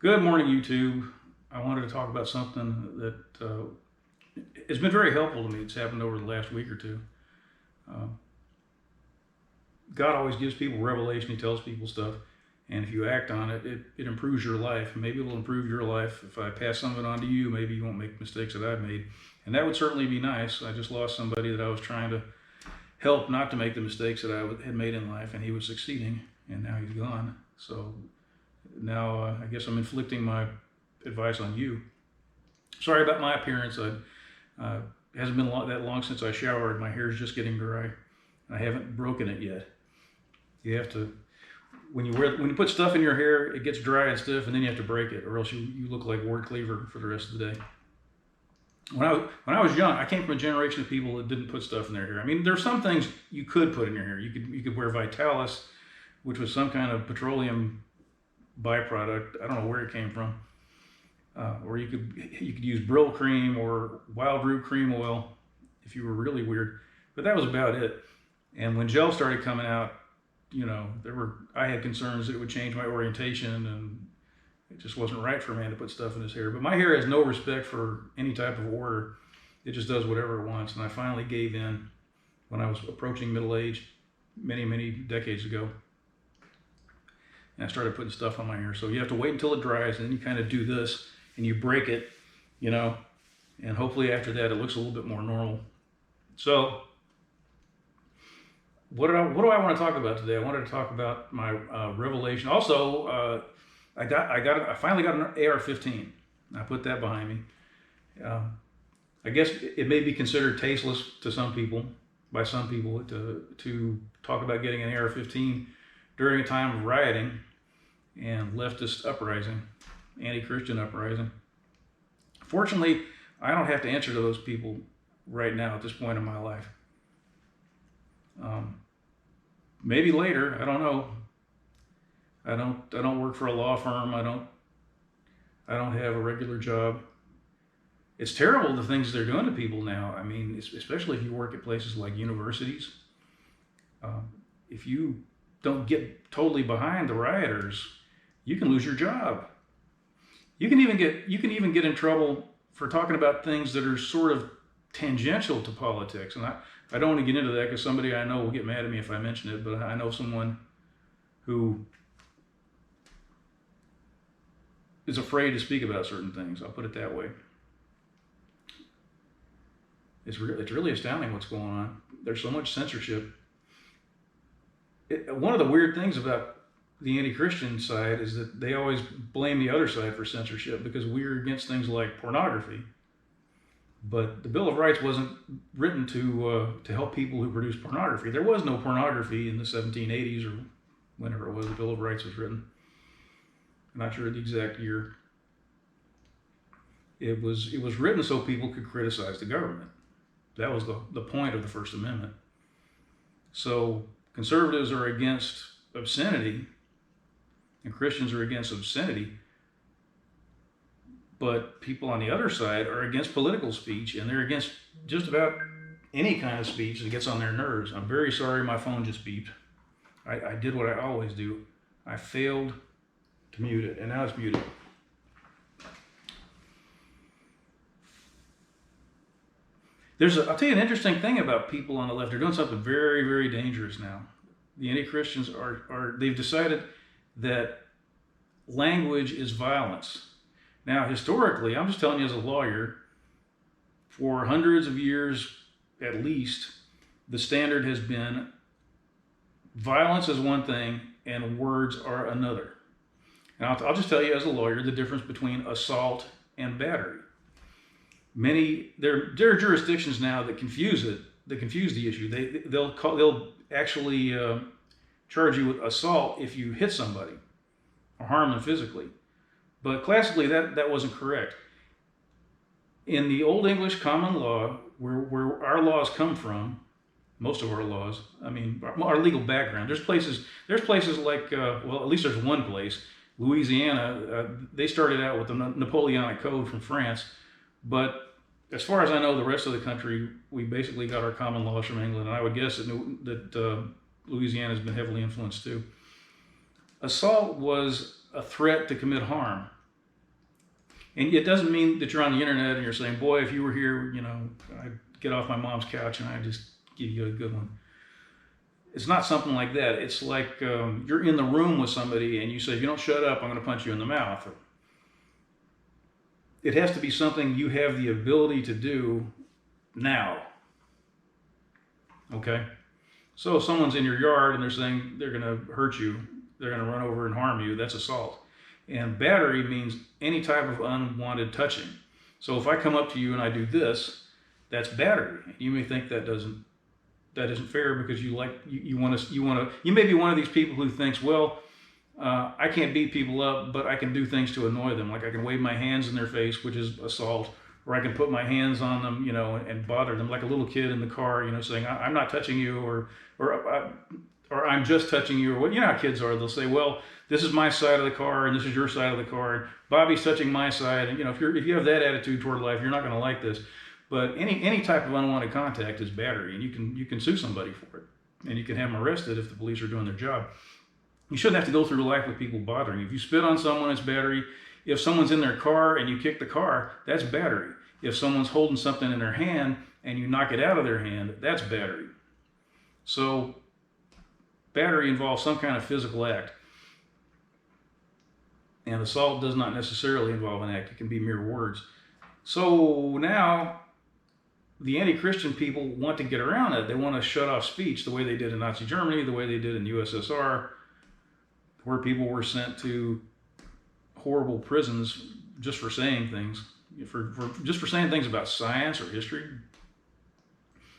Good morning, YouTube. I wanted to talk about something that has been very helpful to me. It's happened over the last week or two. Uh, God always gives people revelation. He tells people stuff. And if you act on it, it improves your life. Maybe it'll improve your life. If I pass something on to you, maybe you won't make mistakes that I've made. And that would certainly be nice. I just lost somebody that I was trying to help not to make the mistakes that I had made in life, and he was succeeding, and now he's gone. So now I guess I'm inflicting my advice on you. Sorry about my appearance. It hasn't been that long since I showered. My hair's just getting dry, and I haven't broken it yet. You have to, when you put stuff in your hair, it gets dry and stiff, and then you have to break it, or else you look like Ward Cleaver for the rest of the day. When I was young, I came from a generation of people that didn't put stuff in their hair. I mean, there's some things you could put in your hair. You could wear Vitalis, which was some kind of petroleum byproduct. I don't know where it came from. Or you could use Brill cream or wild root cream oil if you were really weird. But that was about it. And when gel started coming out, I had concerns that it would change my orientation, and it just wasn't right for a man to put stuff in his hair. But my hair has no respect for any type of order. It just does whatever it wants. And I finally gave in when I was approaching middle age many, many decades ago. And I started putting stuff on my hair. So you have to wait until it dries, and then you kind of do this, and you break it, and hopefully after that it looks a little bit more normal. So what do I want to talk about today? I wanted to talk about my revelation. Also, I finally got an AR-15. I put that behind me. I guess it may be considered tasteless to some people, by some people, to talk about getting an AR-15 during a time of rioting and leftist uprising, anti-Christian uprising. Fortunately, I don't have to answer to those people right now at this point in my life. Maybe later, I don't know. I don't work for a law firm. I don't have a regular job. It's terrible the things they're doing to people now. I mean, especially if you work at places like universities. If you don't get totally behind the rioters, you can lose your job. You can even get in trouble for talking about things that are sort of tangential to politics. And I don't want to get into that because somebody I know will get mad at me if I mention it, but I know someone who is afraid to speak about certain things. I'll put it that way. It's really astounding what's going on. There's so much censorship. One of the weird things about the anti-Christian side is that they always blame the other side for censorship because we're against things like pornography. But the Bill of Rights wasn't written to help people who produce pornography. There was no pornography in the 1780s or whenever it was the Bill of Rights was written. I'm not sure the exact year. It was written so people could criticize the government. That was the point of the First Amendment. So conservatives are against obscenity, and Christians are against obscenity. But people on the other side are against political speech, and they're against just about any kind of speech that gets on their nerves. I'm very sorry my phone just beeped. I did what I always do. I failed to mute it, and now it's muted. I'll tell you an interesting thing about people on the left. They're doing something very, very dangerous now. The anti-Christians they've decided that language is violence. Now, historically, I'm just telling you as a lawyer, for hundreds of years at least, the standard has been violence is one thing and words are another. And I'll just tell you as a lawyer the difference between assault and battery. There are jurisdictions now that confuse the issue. They'll actually charge you with assault if you hit somebody or harm them physically. But classically, that wasn't correct. In the Old English common law, where our laws come from, most of our laws, I mean, our legal background, there's places like, at least there's one place, Louisiana, they started out with the Napoleonic Code from France, but as far as I know, the rest of the country, we basically got our common laws from England, and I would guess that Louisiana has been heavily influenced too. Assault was a threat to commit harm. And it doesn't mean that you're on the internet and you're saying, boy, if you were here, you know, I'd get off my mom's couch and I'd just give you a good one. It's not something like that. It's like you're in the room with somebody and you say, if you don't shut up, I'm going to punch you in the mouth. It has to be something you have the ability to do now. Okay? So if someone's in your yard and they're saying they're going to hurt you, they're going to run over and harm you, that's assault. And battery means any type of unwanted touching. So if I come up to you and I do this, that's battery. You may think that isn't fair because you may be one of these people who thinks, well, I can't beat people up, but I can do things to annoy them. Like I can wave my hands in their face, which is assault, or I can put my hands on them, you know, and bother them like a little kid in the car, you know, saying, I'm not touching you, or I'm just touching you, or what, you know how kids are. They'll say, well, this is my side of the car and this is your side of the car, and Bobby's touching my side. And you know, if you have that attitude toward life, you're not going to like this. But any type of unwanted contact is battery, and you can sue somebody for it, and you can have them arrested if the police are doing their job. You shouldn't have to go through life with people bothering you. If you spit on someone, it's battery. If someone's in their car and you kick the car, that's battery. If someone's holding something in their hand and you knock it out of their hand, that's battery. So battery involves some kind of physical act. And assault does not necessarily involve an act. It can be mere words. So now the anti-Christian people want to get around it. They want to shut off speech the way they did in Nazi Germany, the way they did in the USSR, where people were sent to horrible prisons just for saying things, just for saying things about science or history,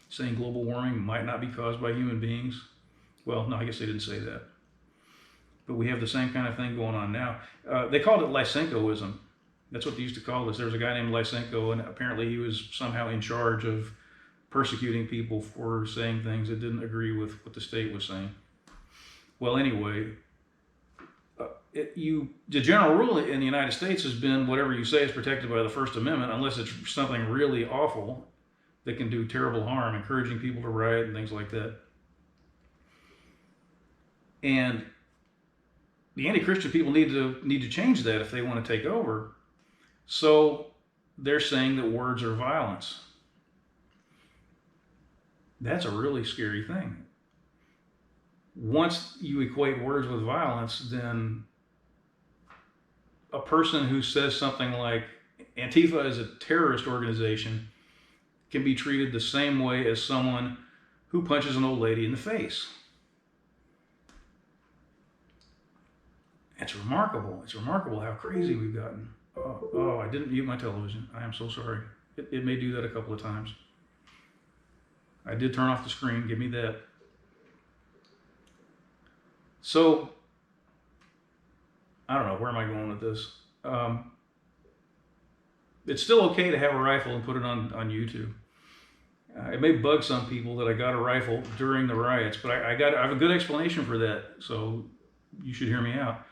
saying global warming might not be caused by human beings. Well, no, I guess they didn't say that. But we have the same kind of thing going on now. They called it Lysenkoism. That's what they used to call this. There was a guy named Lysenko, and apparently he was somehow in charge of persecuting people for saying things that didn't agree with what the state was saying. Well, anyway, the general rule in the United States has been whatever you say is protected by the First Amendment, unless it's something really awful that can do terrible harm, encouraging people to riot and things like that. And the anti-Christian people need to change that if they want to take over. So they're saying that words are violence. That's a really scary thing. Once you equate words with violence, then a person who says something like Antifa is a terrorist organization can be treated the same way as someone who punches an old lady in the face. It's remarkable. It's remarkable how crazy we've gotten. Oh, I didn't mute my television. I am so sorry. It may do that a couple of times. I did turn off the screen. Give me that. So, I don't know. Where am I going with this? It's still okay to have a rifle and put it on YouTube. It may bug some people that I got a rifle during the riots, but I have a good explanation for that, so you should hear me out.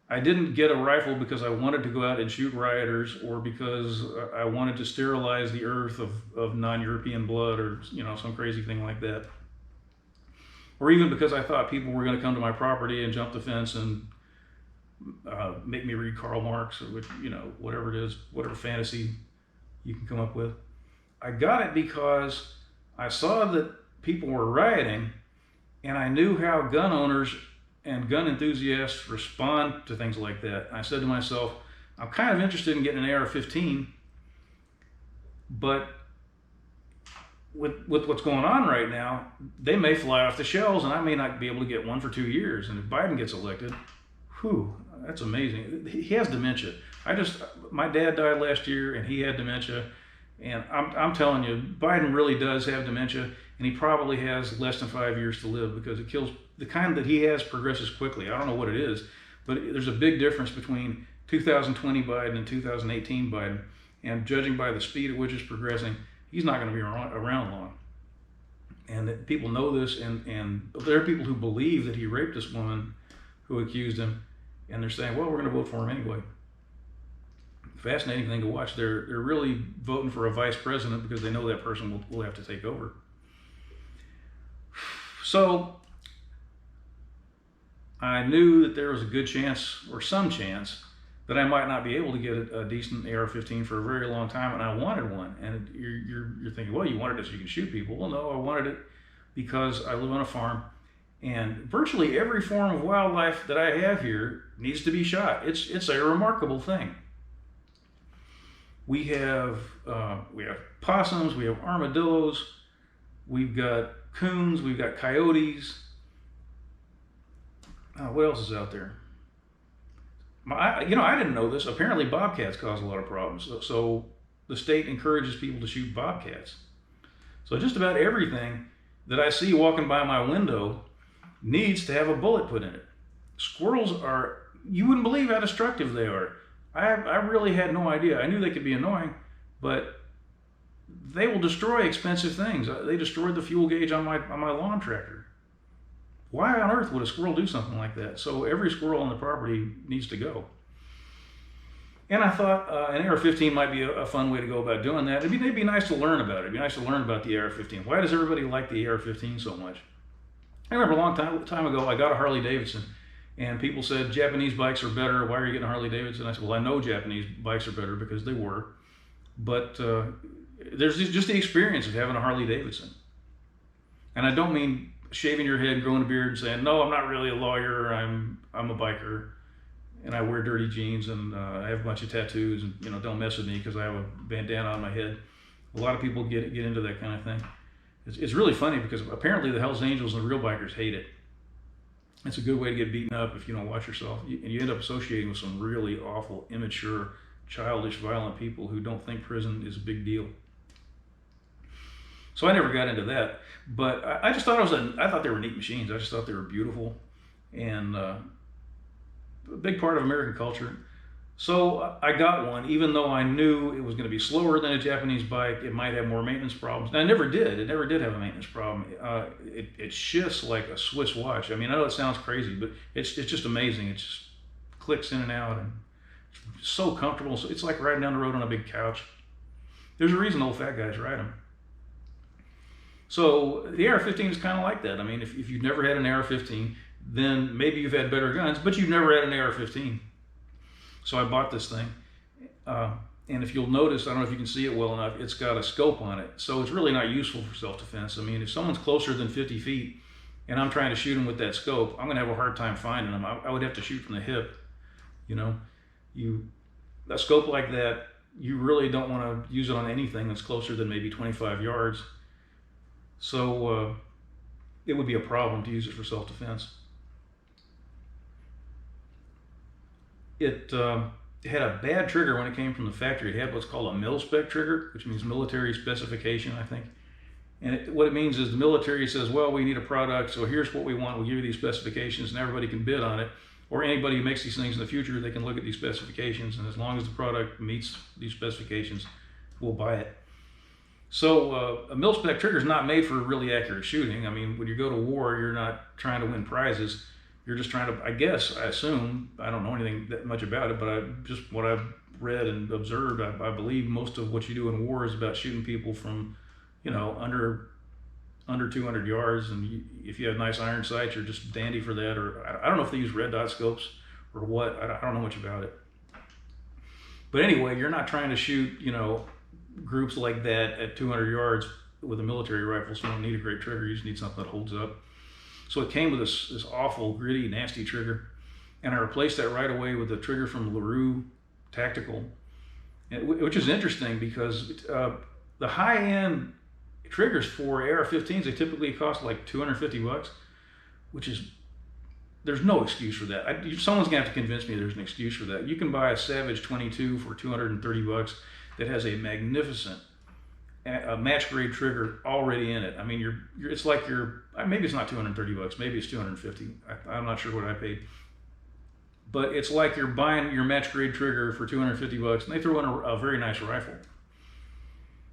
I didn't get a rifle because I wanted to go out and shoot rioters, or because I wanted to sterilize the earth of non-European blood, or some crazy thing like that. Or even because I thought people were going to come to my property and jump the fence and make me read Karl Marx, or whatever it is, whatever fantasy you can come up with. I got it because I saw that people were rioting, and I knew how gun owners and gun enthusiasts respond to things like that. I said to myself, I'm kind of interested in getting an AR-15, but with what's going on right now, they may fly off the shelves and I may not be able to get one for 2 years. And if Biden gets elected, that's amazing. He has dementia. My dad died last year and he had dementia. And I'm telling you, Biden really does have dementia, and he probably has less than 5 years to live, because it kills. The kind that he has progresses quickly. I don't know what it is, but there's a big difference between 2020 Biden and 2018 Biden. And judging by the speed at which it's progressing, he's not going to be around long. And people know this, and there are people who believe that he raped this woman who accused him, and they're saying, well, we're going to vote for him anyway. Fascinating thing to watch. They're really voting for a vice president because they know that person will have to take over. So I knew that there was a good chance, or some chance, that I might not be able to get a decent AR-15 for a very long time, and I wanted one. And you're thinking, well, you wanted it so you can shoot people. Well, no, I wanted it because I live on a farm, and virtually every form of wildlife that I have here needs to be shot. It's a remarkable thing. We have possums, we have armadillos, we've got coons, we've got coyotes. What else is out there? I didn't know this. Apparently bobcats cause a lot of problems. So the state encourages people to shoot bobcats. So just about everything that I see walking by my window needs to have a bullet put in it. Squirrels are, you wouldn't believe how destructive they are. I really had no idea. I knew they could be annoying, but they will destroy expensive things. They destroyed the fuel gauge on my lawn tractor. Why on earth would a squirrel do something like that? So every squirrel on the property needs to go. And I thought an AR-15 might be a fun way to go about doing that. It'd be nice to learn about it. It'd be nice to learn about the AR-15. Why does everybody like the AR-15 so much? I remember a long time ago, I got a Harley Davidson, and people said, Japanese bikes are better. Why are you getting a Harley Davidson? I said, well, I know Japanese bikes are better because they were. But there's just the experience of having a Harley Davidson. And I don't mean shaving your head, growing a beard, and saying, no, I'm not really a lawyer, I'm a biker, and I wear dirty jeans, and I have a bunch of tattoos, and don't mess with me because I have a bandana on my head. A lot of people get into that kind of thing. It's really funny because apparently the Hells Angels and the real bikers hate it. It's a good way to get beaten up if you don't watch yourself, and you end up associating with some really awful, immature, childish, violent people who don't think prison is a big deal. So I never got into that, but I just thought I thought they were neat machines. I just thought they were beautiful and a big part of American culture. So I got one, even though I knew it was going to be slower than a Japanese bike. It might have more maintenance problems. And I never did. It never did have a maintenance problem. It shifts like a Swiss watch. I mean, I know it sounds crazy, but it's just amazing. It just clicks in and out, and it's so comfortable. So it's like riding down the road on a big couch. There's a reason old fat guys ride them. So the AR-15 is kind of like that. I mean, if you've never had an AR-15, then maybe you've had better guns, but you've never had an AR-15. So I bought this thing. And if you'll notice, I don't know if you can see it well enough, it's got a scope on it. So it's really not useful for self-defense. I mean, if someone's closer than 50 feet and I'm trying to shoot them with that scope, I'm going to have a hard time finding them. I would have to shoot from the hip. A scope like that, you really don't want to use it on anything that's closer than maybe 25 yards. So it would be a problem to use it for self-defense. It had a bad trigger when it came from the factory. It had what's called a mil-spec trigger, which means military specification, I think. And what it means is the military says, well, we need a product, so here's what we want. We'll give you these specifications, and everybody can bid on it. Or anybody who makes these things in the future, they can look at these specifications, and as long as the product meets these specifications, we'll buy it. So a mil-spec trigger is not made for really accurate shooting. I mean, when you go to war, you're not trying to win prizes. You're just trying to, I assume, I don't know anything that much about it, but just what I've read and observed, I believe most of what you do in war is about shooting people from, under 200 yards. And if you have nice iron sights, you're just dandy for that. Or I don't know if they use red dot scopes or what. I don't know much about it. But anyway, you're not trying to shoot, groups like that at 200 yards with a military rifle, so you don't need a great trigger. You just need something that holds up. So it came with this awful, gritty, nasty trigger, and I replaced that right away with a trigger from LaRue Tactical, which is interesting because the high-end triggers for AR-15s, they typically cost like $250, which is, there's no excuse for that. Someone's gonna have to convince me there's an excuse for that. You can buy a Savage 22 for $230 that has a magnificent match grade trigger already in it. I mean, it's like maybe it's not $230, maybe it's $250. I'm not sure what I paid. But it's like you're buying your match grade trigger for $250 and they throw in a very nice rifle.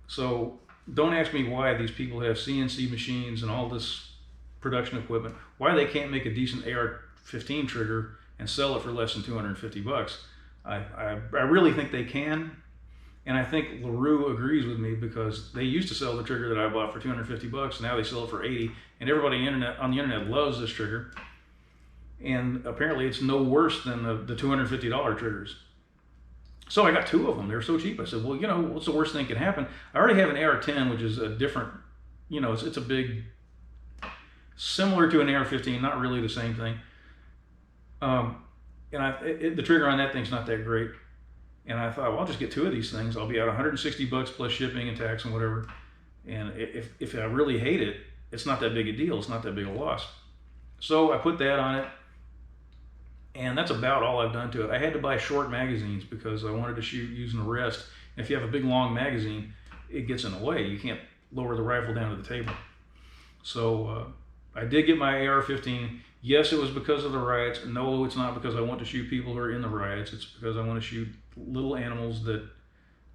So don't ask me why these people have CNC machines and all this production equipment, why they can't make a decent AR-15 trigger and sell it for less than $250. I really think they can. And I think LaRue agrees with me because they used to sell the trigger that I bought for $250. Now they sell it for $80, and everybody on the internet loves this trigger. And apparently it's no worse than the $250 triggers. So I got 2 of them. They were so cheap. I said, well, what's the worst thing that can happen? I already have an AR-10, which is a different, it's a big, similar to an AR-15, not really the same thing. And the trigger on that thing's not that great. And I thought, well, I'll just get 2 of these things. I'll be out $160 plus shipping and tax and whatever. And if I really hate it, it's not that big a deal. It's not that big a loss. So I put that on it. And that's about all I've done to it. I had to buy short magazines because I wanted to shoot using a rest. And if you have a big long magazine, it gets in the way. You can't lower the rifle down to the table. So I did get my AR-15. Yes, it was because of the riots. No, it's not because I want to shoot people who are in the riots. It's because I want to shoot little animals that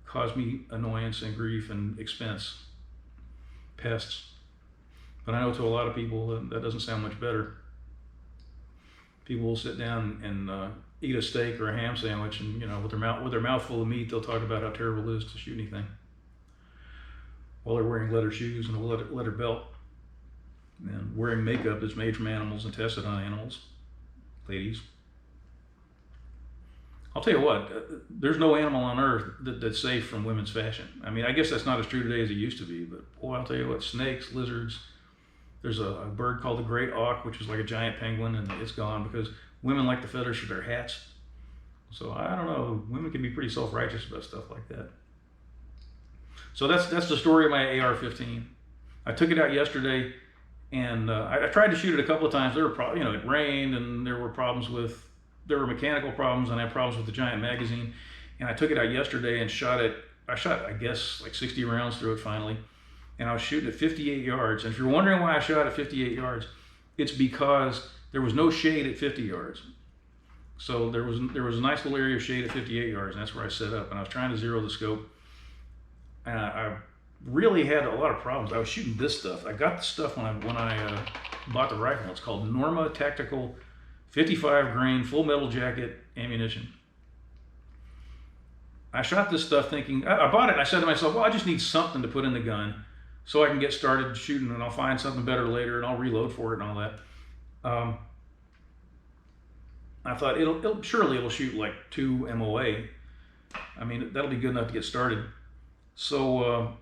cause me annoyance and grief and expense. Pests. But I know to a lot of people that doesn't sound much better. People will sit down and eat a steak or a ham sandwich, and with their mouth full of meat, they'll talk about how terrible it is to shoot anything while they're wearing leather shoes and a leather belt and wearing makeup that's made from animals and tested on animals. Ladies, I'll tell you what, there's no animal on earth that's safe from women's fashion. I mean, I guess that's not as true today as it used to be, but boy, I'll tell you what, snakes, lizards. There's a bird called the great auk, which is like a giant penguin, and it's gone because women like the feathers for their hats. So I don't know, women can be pretty self-righteous about stuff like that. So that's the story of my AR-15. I took it out yesterday, and I tried to shoot it a couple of times. There were it rained, and there were mechanical problems, and I had problems with the giant magazine. And I took it out yesterday and shot it. I shot, I guess, like 60 rounds through it finally. And I was shooting at 58 yards. And if you're wondering why I shot at 58 yards, it's because there was no shade at 50 yards. So there was a nice little area of shade at 58 yards, and that's where I set up. And I was trying to zero the scope. And I really had a lot of problems. I was shooting this stuff. I got the stuff when I bought the rifle. It's called Norma Tactical 55 grain full metal jacket ammunition. I shot this stuff thinking, I bought it and I said to myself, well, I just need something to put in the gun so I can get started shooting, and I'll find something better later and I'll reload for it and all that. I thought surely it'll shoot like 2 MOA. I mean, that'll be good enough to get started. So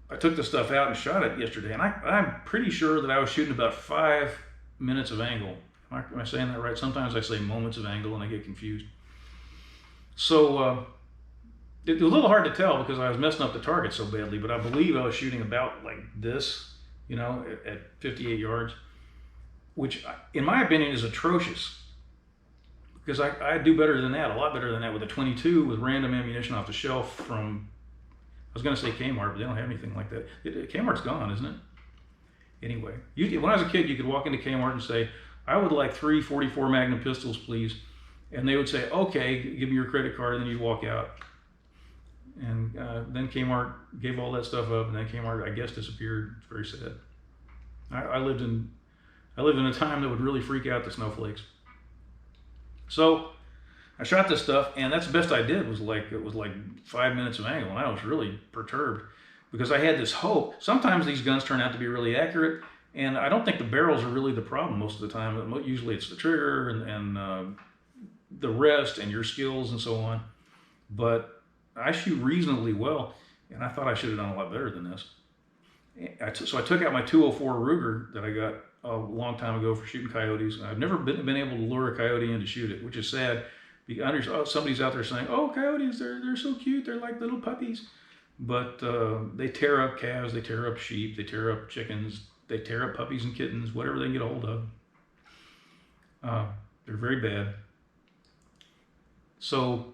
I took the stuff out and shot it yesterday, and I'm pretty sure that I was shooting about 5 minutes of angle. Am I saying that right? Sometimes I say moments of angle and I get confused. So it was a little hard to tell because I was messing up the target so badly, but I believe I was shooting about like this, at 58 yards, which in my opinion is atrocious. Because I do better than that, a lot better than that, with a 22 with random ammunition off the shelf from, I was going to say Kmart, but they don't have anything like that. Kmart's gone, isn't it? Anyway, when I was a kid, you could walk into Kmart and say, I would like 3 44 Magnum pistols, please. And they would say, okay, give me your credit card, and then you'd walk out. And then Kmart gave all that stuff up, and then Kmart, I guess, disappeared. It's very sad. I lived in a time that would really freak out the snowflakes. So I shot this stuff, and that's the best I did. It was like 5 minutes of angle, and I was really perturbed because I had this hope. Sometimes these guns turn out to be really accurate, and I don't think the barrels are really the problem most of the time. Usually it's the trigger and the rest and your skills and so on. But I shoot reasonably well, and I thought I should have done a lot better than this. So I took out my 204 Ruger that I got a long time ago for shooting coyotes. I've never been able to lure a coyote in to shoot it, which is sad. Somebody's out there saying, oh, coyotes, they're so cute, they're like little puppies. But they tear up calves, they tear up sheep, they tear up chickens, they tear up puppies and kittens, whatever they can get a hold of. They're very bad. So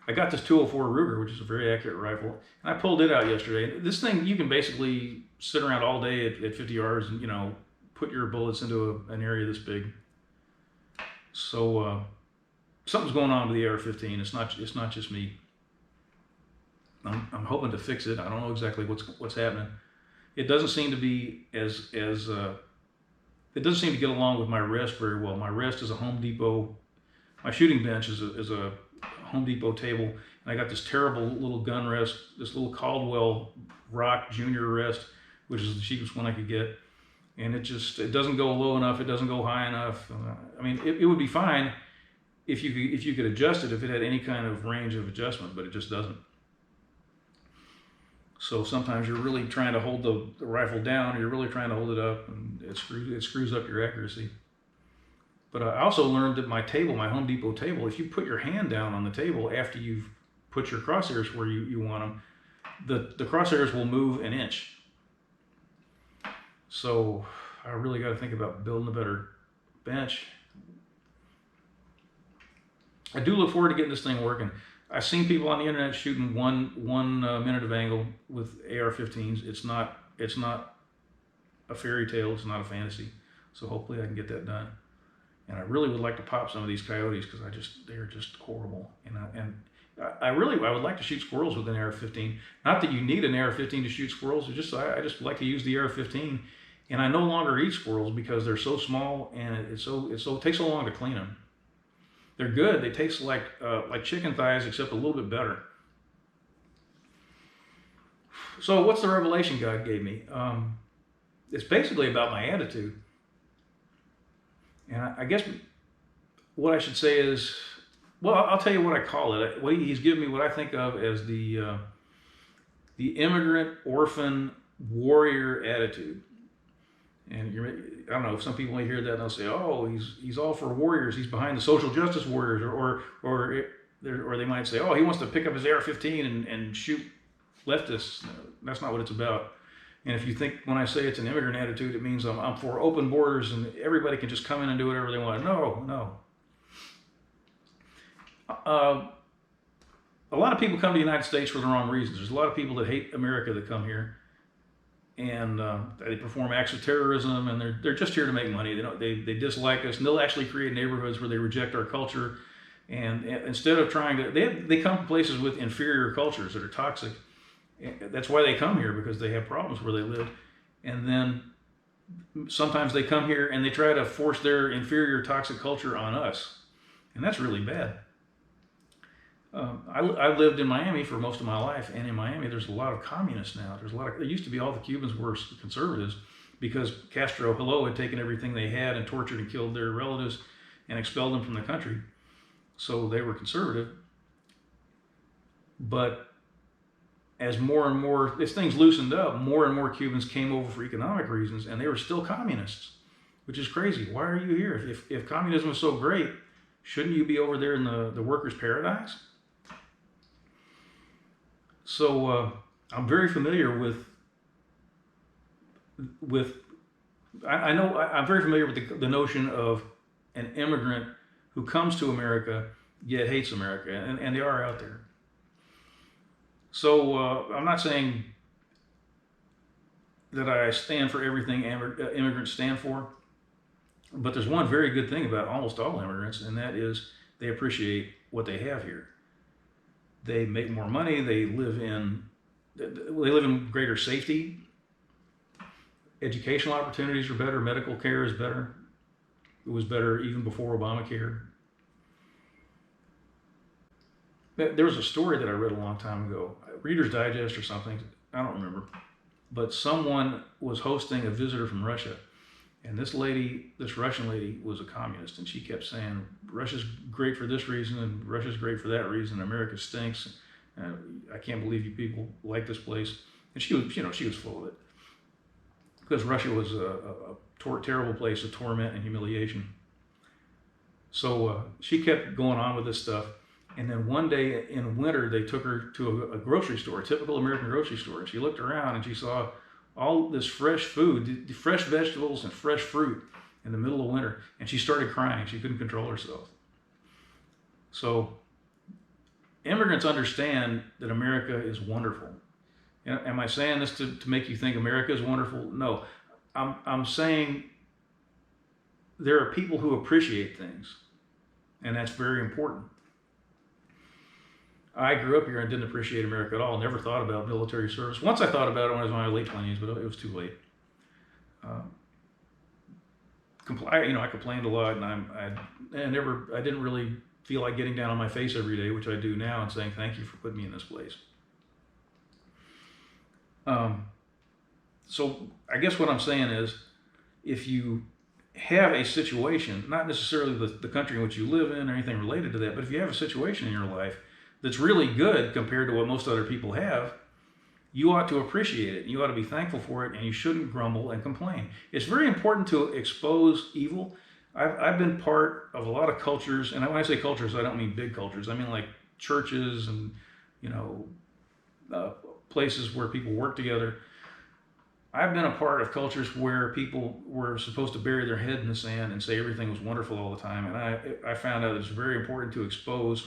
I got this 204 Ruger, which is a very accurate rifle, and I pulled it out yesterday. This thing, you can basically sit around all day at 50 yards and, put your bullets into an area this big. So something's going on with the AR-15. It's not just me. I'm hoping to fix it. I don't know exactly what's happening. It doesn't seem to be it doesn't seem to get along with my rest very well. My rest is a Home Depot. My shooting bench is a Home Depot table, and I got this terrible little gun rest, this little Caldwell Rock Junior rest, which is the cheapest one I could get. And it doesn't go low enough. It doesn't go high enough. I mean, it would be fine if you could adjust it, if it had any kind of range of adjustment, but it just doesn't. So sometimes you're really trying to hold the rifle down, or you're really trying to hold it up, and it screws up your accuracy. But I also learned that my Home Depot table, if you put your hand down on the table after you've put your crosshairs where you want them, the crosshairs will move an inch. So I really got to think about building a better bench. I do look forward to getting this thing working. I've seen people on the internet shooting one minute of angle with AR-15s. It's not a fairy tale. It's not a fantasy. So hopefully I can get that done. And I really would like to pop some of these coyotes because they're just horrible. And I would like to shoot squirrels with an AR-15. Not that you need an AR-15 to shoot squirrels. I just like to use the AR-15. And I no longer eat squirrels because they're so small and it takes so long to clean them. They're good. They taste like chicken thighs, except a little bit better. So what's the revelation God gave me? It's basically about my attitude. And I guess what I should say is, well, I'll tell you what I call it. He's given me what I think of as the immigrant, orphan, warrior attitude. And I don't know if some people may hear that and they'll say, "Oh, he's all for warriors. He's behind the social justice warriors," or they might say, "Oh, he wants to pick up his AR-15 and shoot leftists." No, that's not what it's about. And if you think when I say it's an immigrant attitude, it means I'm for open borders and everybody can just come in and do whatever they want. No. A lot of people come to the United States for the wrong reasons. There's a lot of people that hate America that come here. And they perform acts of terrorism, and they're just here to make money. They dislike us, and they'll actually create neighborhoods where they reject our culture. And instead of trying to, they come to places with inferior cultures that are toxic. That's why they come here, because they have problems where they live. And then sometimes they come here and they try to force their inferior toxic culture on us, and that's really bad. I lived in Miami for most of my life, and in Miami there's a lot of communists now. There used to be all the Cubans were conservatives because Castro, had taken everything they had and tortured and killed their relatives and expelled them from the country. So they were conservative. But as more and more, as things loosened up, more and more Cubans came over for economic reasons, and they were still communists, which is crazy. Why are you here? If communism is so great, shouldn't you be over there in the workers' paradise? So I'm very familiar I'm very familiar with the notion of an immigrant who comes to America yet hates America, and they are out there. So I'm not saying that I stand for everything immigrants stand for, but there's one very good thing about almost all immigrants, and that is they appreciate what they have here. They make more money. They live in greater safety. Educational opportunities are better. Medical care is better. It was better even before Obamacare. There was a story that I read a long time ago, Reader's Digest or something, I don't remember, but someone was hosting a visitor from Russia, and this Russian lady was a communist, and she kept saying, Russia's great for this reason, and Russia's great for that reason, America stinks, I can't believe you people like this place. And she was full of it, because Russia was a terrible place of torment and humiliation. So she kept going on with this stuff. And then one day in winter, they took her to a grocery store, a typical American grocery store. And she looked around and she saw all this fresh food, fresh vegetables and fresh fruit in the middle of winter. And she started crying. She couldn't control herself. So immigrants understand that America is wonderful. Am I saying this to make you think America is wonderful? No. I'm saying there are people who appreciate things, and that's very important. I grew up here and didn't appreciate America at all. Never thought about military service. Once I thought about it when I was in my late 20s, but it was too late. I complained a lot, and I didn't really feel like getting down on my face every day, which I do now, and saying thank you for putting me in this place. So I guess what I'm saying is, if you have a situation, not necessarily the country in which you live in or anything related to that, but if you have a situation in your life that's really good compared to what most other people have, you ought to appreciate it. You ought to be thankful for it, and you shouldn't grumble and complain. It's very important to expose evil. I've been part of a lot of cultures, and when I say cultures, I don't mean big cultures. I mean like churches and, you know, places where people work together. I've been a part of cultures where people were supposed to bury their head in the sand and say everything was wonderful all the time. And I found out it's very important to expose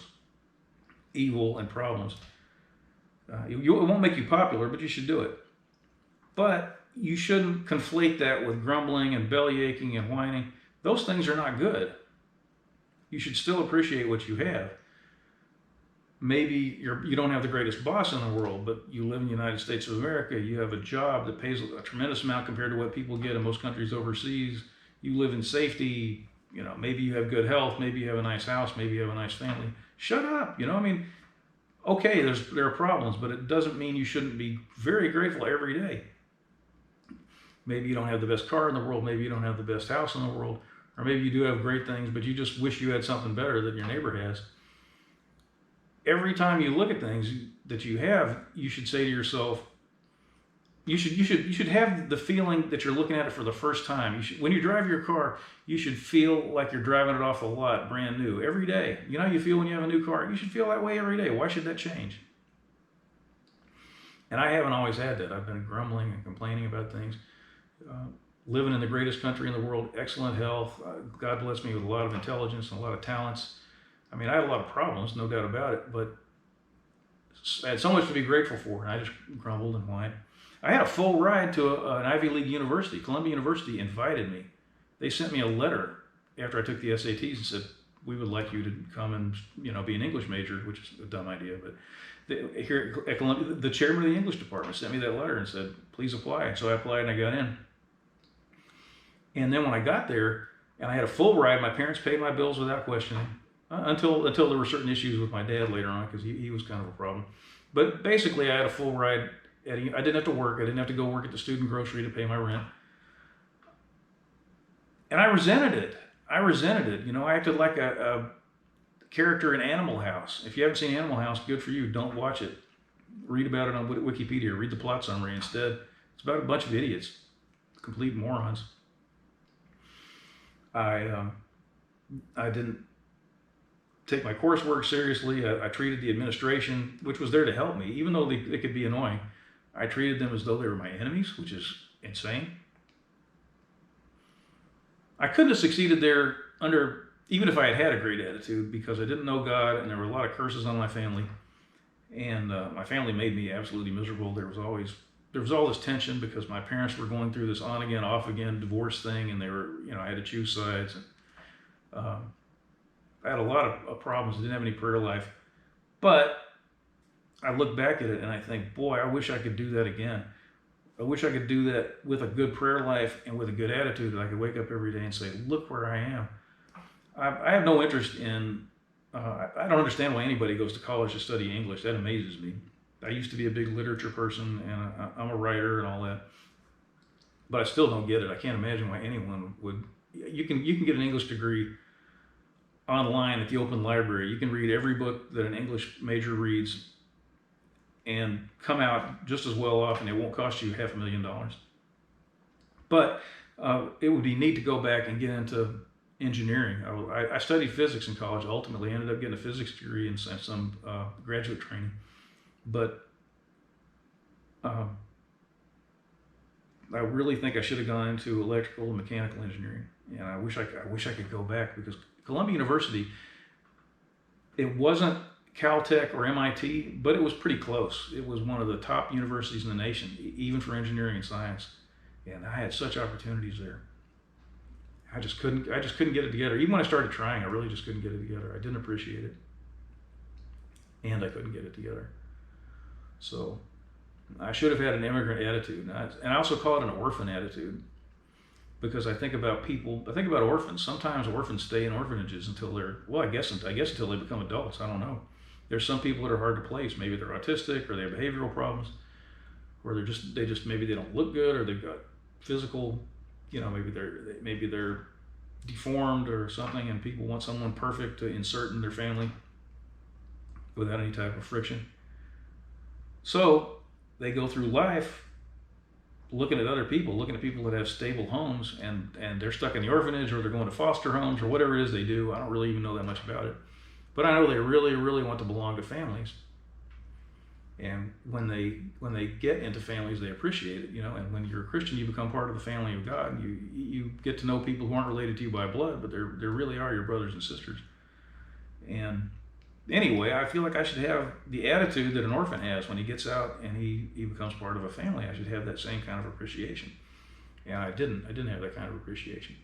evil and problems. It won't make you popular, but you should do it. But you shouldn't conflate that with grumbling and belly aching and whining. Those things are not good. You should still appreciate what you have. Maybe you don't have the greatest boss in the world, but you live in the United States of America. You have a job that pays a tremendous amount compared to what people get in most countries overseas. You live in safety. You know, maybe you have good health. Maybe you have a nice house. Maybe you have a nice family. Shut up. You know, I mean, okay, there are problems, but it doesn't mean you shouldn't be very grateful every day. Maybe you don't have the best car in the world. Maybe you don't have the best house in the world. Or maybe you do have great things, but you just wish you had something better that your neighbor has. Every time you look at things that you have, you should say to yourself, you should have the feeling that you're looking at it for the first time. When you drive your car, you should feel like you're driving it off the lot, brand new, every day. You know how you feel when you have a new car? You should feel that way every day. Why should that change? And I haven't always had that. I've been grumbling and complaining about things. Living in the greatest country in the world, excellent health. God blessed me with a lot of intelligence and a lot of talents. I mean, I had a lot of problems, no doubt about it, but I had so much to be grateful for, and I just grumbled and whined. I had a full ride to an Ivy League university. Columbia University invited me. They sent me a letter after I took the SATs and said, we would like you to come and, you know, be an English major, which is a dumb idea, but here at Columbia, the chairman of the English department sent me that letter and said, please apply. So I applied and I got in. And then when I got there and I had a full ride, my parents paid my bills without questioning. Until there were certain issues with my dad later on, because he was kind of a problem. But basically, I had a full ride. I didn't have to work. I didn't have to go work at the student grocery to pay my rent. And I resented it. You know, I acted like a character in Animal House. If you haven't seen Animal House, good for you. Don't watch it. Read about it on Wikipedia. Read the plot summary instead. It's about a bunch of idiots, complete morons. I didn't take my coursework seriously. I treated the administration, which was there to help me, even though they could be annoying. I treated them as though they were my enemies, which is insane. I couldn't have succeeded there even if I had had a great attitude, because I didn't know God, and there were a lot of curses on my family, and my family made me absolutely miserable. There was all this tension because my parents were going through this on again, off again divorce thing, and they were, you know, I had to choose sides. And, I had a lot of problems. I didn't have any prayer life. But I look back at it and I think, boy, I wish I could do that again. I wish I could do that with a good prayer life and with a good attitude, that I could wake up every day and say, look where I am. I have no interest in, I don't understand why anybody goes to college to study English. That amazes me. I used to be a big literature person, and I'm a writer and all that. But I still don't get it. I can't imagine why anyone would. You can get an English degree online at the open library. You can read every book that an English major reads and come out just as well off, and it won't cost you $500,000. But it would be neat to go back and get into engineering. I studied physics in college. Ultimately, I ended up getting a physics degree and some graduate training. But I really think I should have gone into electrical and mechanical engineering. And I wish I could go back, because Columbia University, it wasn't Caltech or MIT, but it was pretty close. It was one of the top universities in the nation, even for engineering and science. And I had such opportunities there. I just couldn't get it together. Even when I started trying, I really just couldn't get it together. I didn't appreciate it. And I couldn't get it together. So I should have had an immigrant attitude. And I also call it an orphan attitude, because I think about orphans. Sometimes orphans stay in orphanages until they're, well, I guess until they become adults. I don't know. There's some people that are hard to place. Maybe they're autistic, or they have behavioral problems, or maybe they don't look good, or they've got physical, you know, maybe they're deformed or something, and people want someone perfect to insert in their family without any type of friction. So they go through life looking at other people, looking at people that have stable homes, and they're stuck in the orphanage, or they're going to foster homes, or whatever it is they do. I don't really even know that much about it. But I know they really, really want to belong to families. And when they get into families, they appreciate it, And when you're a Christian, you become part of the family of God. You get to know people who aren't related to you by blood, but they really are your brothers and sisters. And anyway, I feel like I should have the attitude that an orphan has when he gets out and he becomes part of a family. I should have that same kind of appreciation. And I didn't have that kind of appreciation.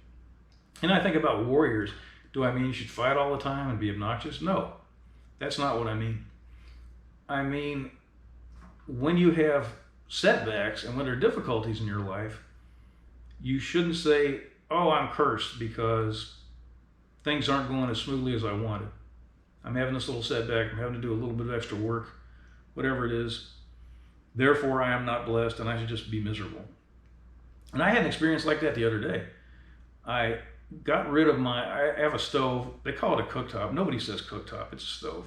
And I think about warriors. Do I mean you should fight all the time and be obnoxious? No, that's not what I mean. I mean, when you have setbacks and when there are difficulties in your life, you shouldn't say, oh, I'm cursed because things aren't going as smoothly as I wanted. I'm having this little setback. I'm having to do a little bit of extra work, whatever it is. Therefore, I am not blessed, and I should just be miserable. And I had an experience like that the other day. I got rid of I have a stove. They call it a cooktop. Nobody says cooktop. It's a stove.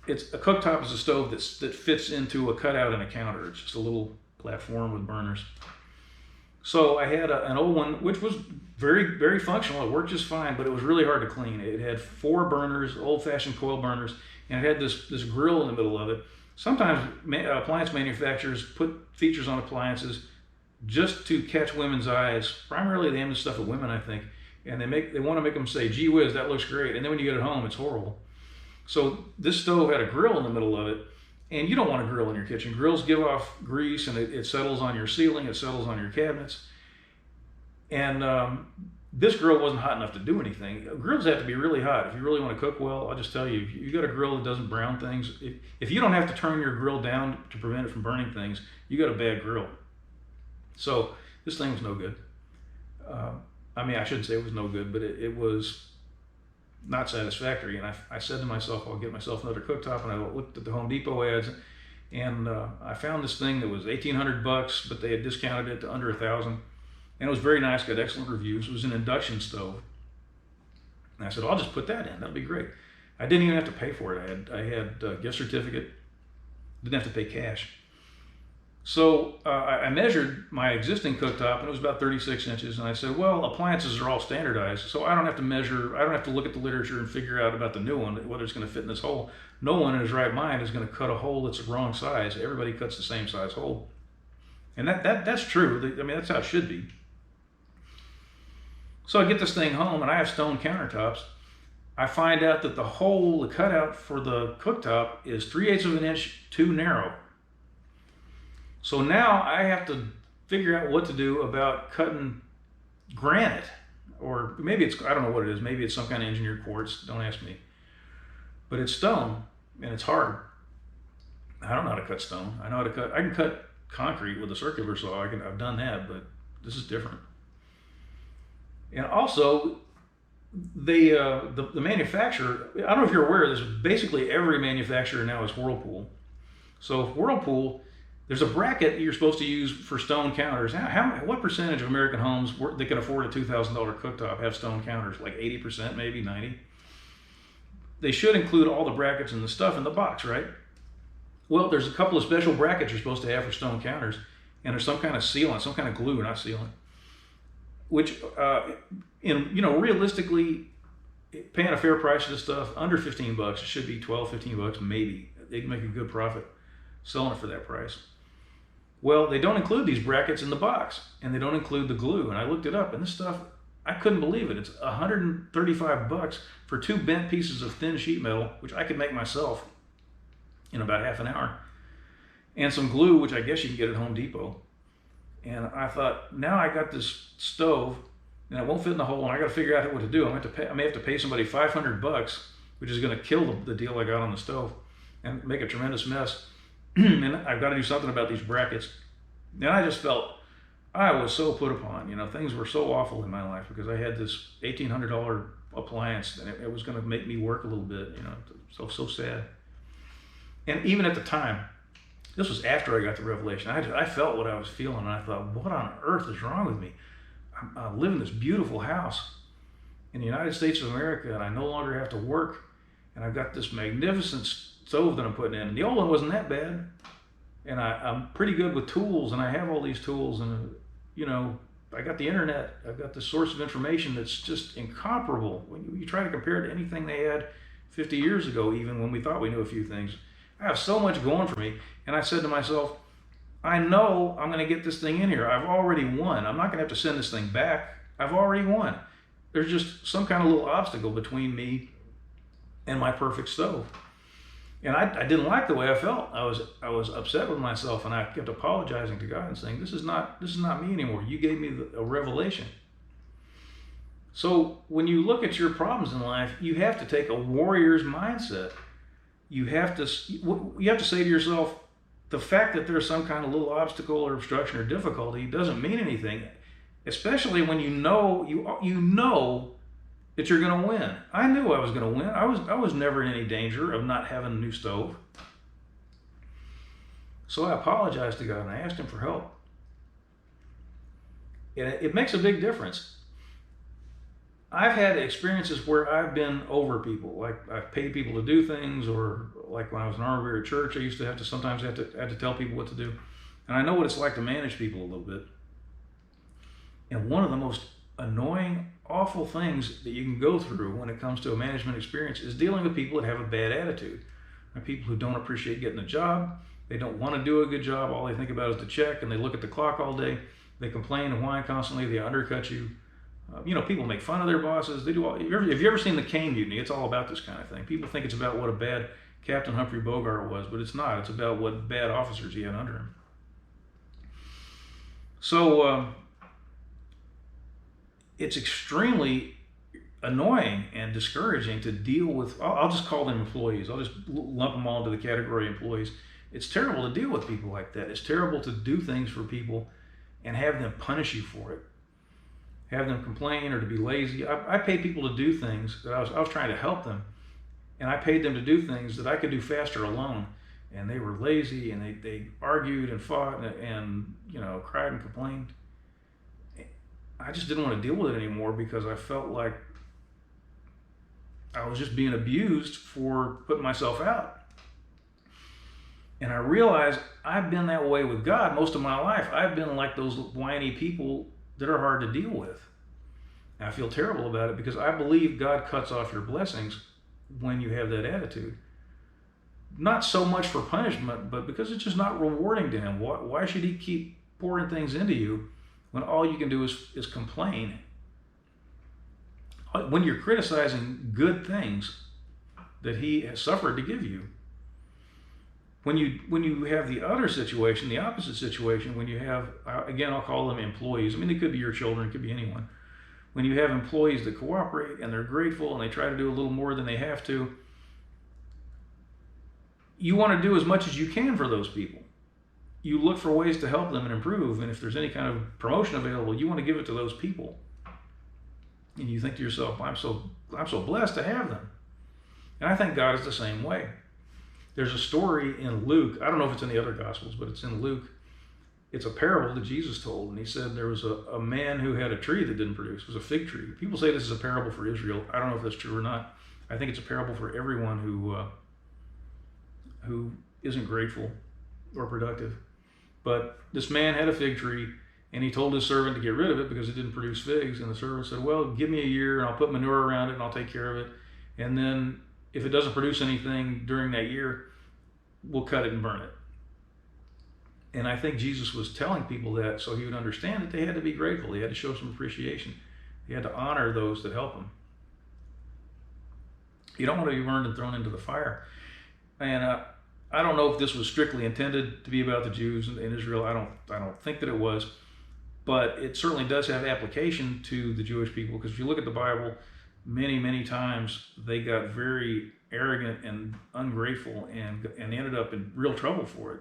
A cooktop is a stove that fits into a cutout in a counter. It's just a little platform with burners. So I had an old one, which was very, very functional. It worked just fine, but it was really hard to clean. It had 4 burners, old-fashioned coil burners, and it had this grill in the middle of it. Sometimes appliance manufacturers put features on appliances just to catch women's eyes. Primarily, they aim this stuff at women, I think, and they want to make them say, "Gee whiz, that looks great," and then when you get it home, it's horrible. So this stove had a grill in the middle of it, and you don't want a grill in your kitchen. Grills give off grease, and it settles on your ceiling, it settles on your cabinets. And this grill wasn't hot enough to do anything. Grills have to be really hot. If you really want to cook well, I'll just tell you, if you got a grill that doesn't brown things, if you don't have to turn your grill down to prevent it from burning things, you got a bad grill. So this thing was no good. I shouldn't say it was no good, but it was not satisfactory. And I said to myself, I'll get myself another cooktop. And I looked at the Home Depot ads, and I found this thing that was $1,800, but they had discounted it to under $1,000. And it was very nice, got excellent reviews. It was an induction stove. And I said, I'll just put that in. That'll be great. I didn't even have to pay for it. I had a gift certificate. Didn't have to pay cash. So I measured my existing cooktop, and it was about 36 inches. And I said, well, appliances are all standardized, so I don't have to measure. I don't have to look at the literature and figure out about the new one, whether it's going to fit in this hole. No one in his right mind is going to cut a hole that's the wrong size. Everybody cuts the same size hole. And that's true. That's how it should be. So I get this thing home, and I have stone countertops. I find out that the cutout for the cooktop is 3/8 of an inch too narrow. So now I have to figure out what to do about cutting granite, or maybe I don't know what it is. Maybe it's some kind of engineered quartz. Don't ask me. But it's stone, and it's hard. I don't know how to cut stone. I can cut concrete with a circular saw. I've done that, but this is different. And also, the manufacturer, I don't know if you're aware of this, basically every manufacturer now is Whirlpool. So Whirlpool, there's a bracket you're supposed to use for stone counters. What percentage of American homes that can afford a $2,000 cooktop have stone counters? Like 80%, maybe 90%? They should include all the brackets and the stuff in the box, right? Well, there's a couple of special brackets you're supposed to have for stone counters, and there's some kind of sealant, some kind of glue, not sealant, which, realistically, paying a fair price for this stuff, under $15, it should be $12, $15 maybe. They can make a good profit selling it for that price. Well, they don't include these brackets in the box, and they don't include the glue. And I looked it up, and this stuff, I couldn't believe it. It's $135 for 2 bent pieces of thin sheet metal, which I could make myself in about half an hour, and some glue, which I guess you can get at Home Depot. And I thought, now I got this stove, and it won't fit in the hole, and I got to figure out what to do. I may have to pay somebody $500, which is going to kill the deal I got on the stove, and make a tremendous mess. And I've got to do something about these brackets. And I just felt I was so put upon. Things were so awful in my life because I had this $1,800 appliance, and it was going to make me work a little bit. So sad. And even at the time, this was after I got the revelation, I felt what I was feeling, and I thought, what on earth is wrong with me? I live in this beautiful house in the United States of America, and I no longer have to work, and I've got this magnificent stove that I'm putting in. And the old one wasn't that bad, and I'm pretty good with tools, and I have all these tools, and I got the internet. I've got the source of information that's just incomparable. When you try to compare it to anything they had 50 years ago, even when we thought we knew a few things, I have so much going for me. And I said to myself, I know I'm going to get this thing in here. I've already won. I'm not going to have to send this thing back. I've already won. There's just some kind of little obstacle between me and my perfect stove. And I didn't like the way I felt. I was upset with myself, and I kept apologizing to God and saying, this is not me anymore. You gave me a revelation. So when you look at your problems in life, you have to take a warrior's mindset. You have to say to yourself, the fact that there's some kind of little obstacle or obstruction or difficulty doesn't mean anything, especially when you know that you're going to win. I knew I was going to win. I was never in any danger of not having a new stove. So I apologized to God and I asked him for help. And it makes a big difference. I've had experiences where I've been over people, like I've paid people to do things, or like when I was an armor bearer at church, I used to sometimes have to tell people what to do. And I know what it's like to manage people a little bit. And one of the most annoying, awful things that you can go through when it comes to a management experience is dealing with people that have a bad attitude. People who don't appreciate getting a job, they don't want to do a good job, all they think about is the check, and they look at the clock all day, they complain and whine constantly, they undercut you. People make fun of their bosses. They do all. Have you ever seen the Cane Mutiny? It's all about this kind of thing. People think it's about what a bad Captain Humphrey Bogart was, but it's not. It's about what bad officers he had under him. So it's extremely annoying and discouraging to deal with. I'll just call them employees. I'll just lump them all into the category of employees. It's terrible to deal with people like that. It's terrible to do things for people and have them punish you for it. Have them complain or to be lazy. I paid people to do things that I was trying to help them, and I paid them to do things that I could do faster alone. And they were lazy, and they argued and fought and cried and complained. I just didn't want to deal with it anymore because I felt like I was just being abused for putting myself out. And I realized I've been that way with God most of my life. I've been like those whiny people that are hard to deal with. And I feel terrible about it because I believe God cuts off your blessings when you have that attitude. Not so much for punishment, but because it's just not rewarding to him. Why should he keep pouring things into you when all you can do is complain? When you're criticizing good things that he has suffered to give you. When you have the other situation, the opposite situation, when you have, again, I'll call them employees. I mean, they could be your children, it could be anyone. When you have employees that cooperate and they're grateful and they try to do a little more than they have to, you want to do as much as you can for those people. You look for ways to help them and improve, and if there's any kind of promotion available, you want to give it to those people. And you think to yourself, I'm so blessed to have them. And I think God is the same way. There's a story in Luke, I don't know if it's in the other Gospels, but it's in Luke. It's a parable that Jesus told, and he said there was a man who had a tree that didn't produce. It was a fig tree. People say this is a parable for Israel. I don't know if that's true or not. I think it's a parable for everyone who isn't grateful or productive. But this man had a fig tree, and he told his servant to get rid of it because it didn't produce figs. And the servant said, well, give me a year, and I'll put manure around it, and I'll take care of it. And then if it doesn't produce anything during that year, we'll cut it and burn it. And I think Jesus was telling people that so he would understand that they had to be grateful. They had to show some appreciation. They had to honor those that help them. You don't want to be burned and thrown into the fire. And I don't know if this was strictly intended to be about the Jews in Israel. I don't think that it was. But it certainly does have application to the Jewish people, because if you look at the Bible, many, many times they got very arrogant and ungrateful and ended up in real trouble for it.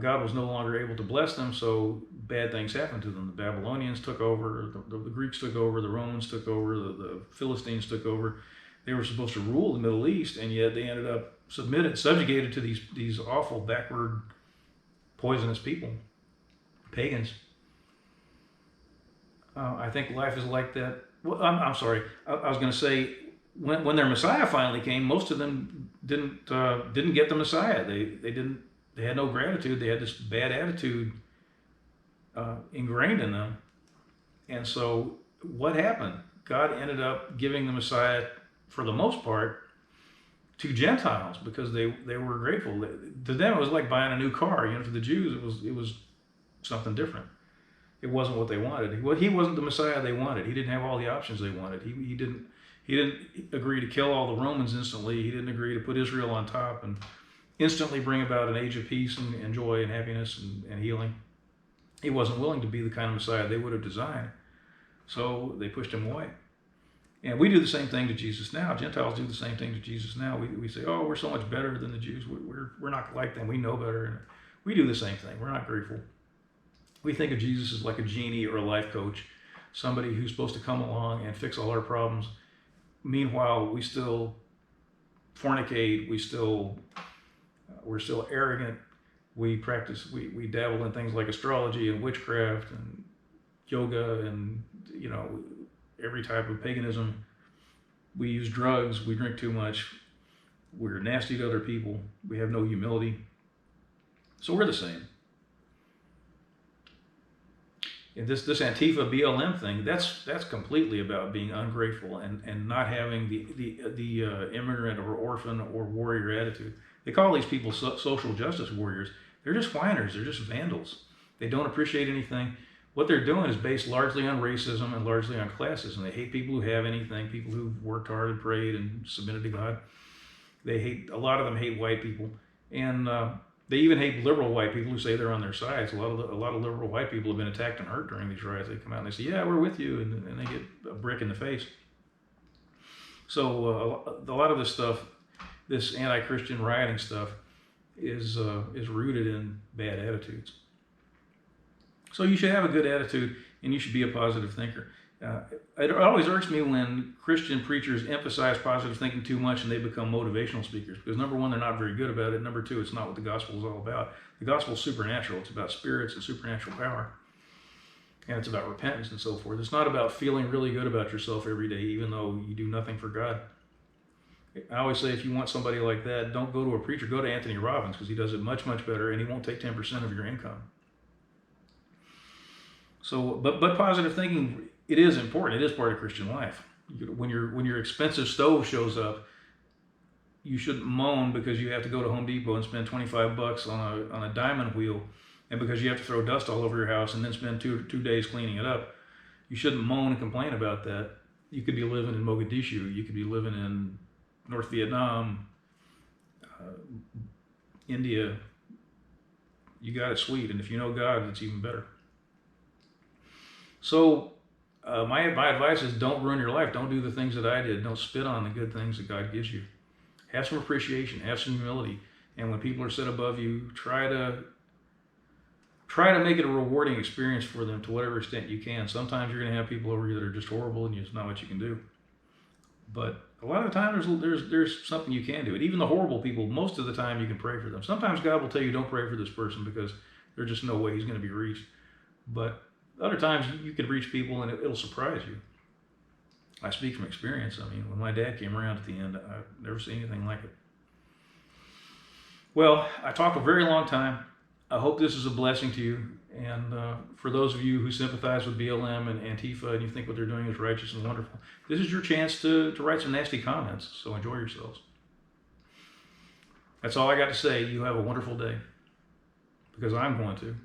God was no longer able to bless them, so bad things happened to them. The Babylonians took over, the Greeks took over, the Romans took over, the Philistines took over. They were supposed to rule the Middle East, and yet they ended up subjugated to these awful, backward, poisonous people, pagans. I think life is like that. Well, I'm sorry. I was going to say when their Messiah finally came, most of them didn't get the Messiah. They had no gratitude. They had this bad attitude ingrained in them. And so what happened? God ended up giving the Messiah, for the most part, to Gentiles because they were grateful. To them, it was like buying a new car. You know, to the Jews, it was something different. It wasn't what they wanted. He wasn't the Messiah they wanted. He didn't have all the options they wanted. He didn't agree to kill all the Romans instantly. He didn't agree to put Israel on top and instantly bring about an age of peace and joy and happiness and healing. He wasn't willing to be the kind of Messiah they would have designed. So they pushed him away. And we do the same thing to Jesus now. Gentiles do the same thing to Jesus now. We say, oh, we're so much better than the Jews. We're not like them. We know better. And we do the same thing. We're not grateful. We think of Jesus as like a genie or a life coach, somebody who's supposed to come along and fix all our problems. Meanwhile, we still fornicate. We're still arrogant. We dabble in things like astrology and witchcraft and yoga and, every type of paganism. We use drugs. We drink too much. We're nasty to other people. We have no humility. So we're the same. And this Antifa BLM thing, that's completely about being ungrateful and not having the immigrant or orphan or warrior attitude. They call these people social justice warriors. They're just whiners. They're just vandals. They don't appreciate anything. What they're doing is based largely on racism and largely on classism. They hate people who have anything, people who've worked hard and prayed and submitted to God. A lot of them hate white people. And they even hate liberal white people who say they're on their sides. A lot of liberal white people have been attacked and hurt during these riots. They come out and they say, yeah, we're with you, and they get a brick in the face. So a lot of this stuff, this anti-Christian rioting stuff, is rooted in bad attitudes. So you should have a good attitude, and you should be a positive thinker. It always irks me when Christian preachers emphasize positive thinking too much and they become motivational speakers. Because number one, they're not very good about it. Number two, it's not what the gospel is all about. The gospel is supernatural. It's about spirits and supernatural power. And it's about repentance and so forth. It's not about feeling really good about yourself every day, even though you do nothing for God. I always say if you want somebody like that, don't go to a preacher. Go to Anthony Robbins because he does it much, much better, and he won't take 10% of your income. So, but positive thinking, it is important. It is part of Christian life. When your expensive stove shows up, you shouldn't moan because you have to go to Home Depot and spend $25 on a diamond wheel, and because you have to throw dust all over your house and then spend two days cleaning it up. You shouldn't moan and complain about that. You could be living in Mogadishu. You could be living in North Vietnam, India. You got it sweet, and if you know God, it's even better. So my advice is don't ruin your life. Don't do the things that I did. Don't spit on the good things that God gives you. Have some appreciation. Have some humility. And when people are set above you, try to make it a rewarding experience for them to whatever extent you can. Sometimes you're going to have people over you that are just horrible, and it's not what you can do. But a lot of the time, there's something you can do. And even the horrible people, most of the time, you can pray for them. Sometimes God will tell you don't pray for this person because there's just no way he's going to be reached. But other times you can reach people and it'll surprise you. I speak from experience. I mean, when my dad came around at the end, I've never seen anything like it. Well, I talked a very long time. I hope this is a blessing to you. And for those of you who sympathize with BLM and Antifa and you think what they're doing is righteous and wonderful, this is your chance to write some nasty comments. So enjoy yourselves. That's all I got to say. You have a wonderful day. Because I'm going to.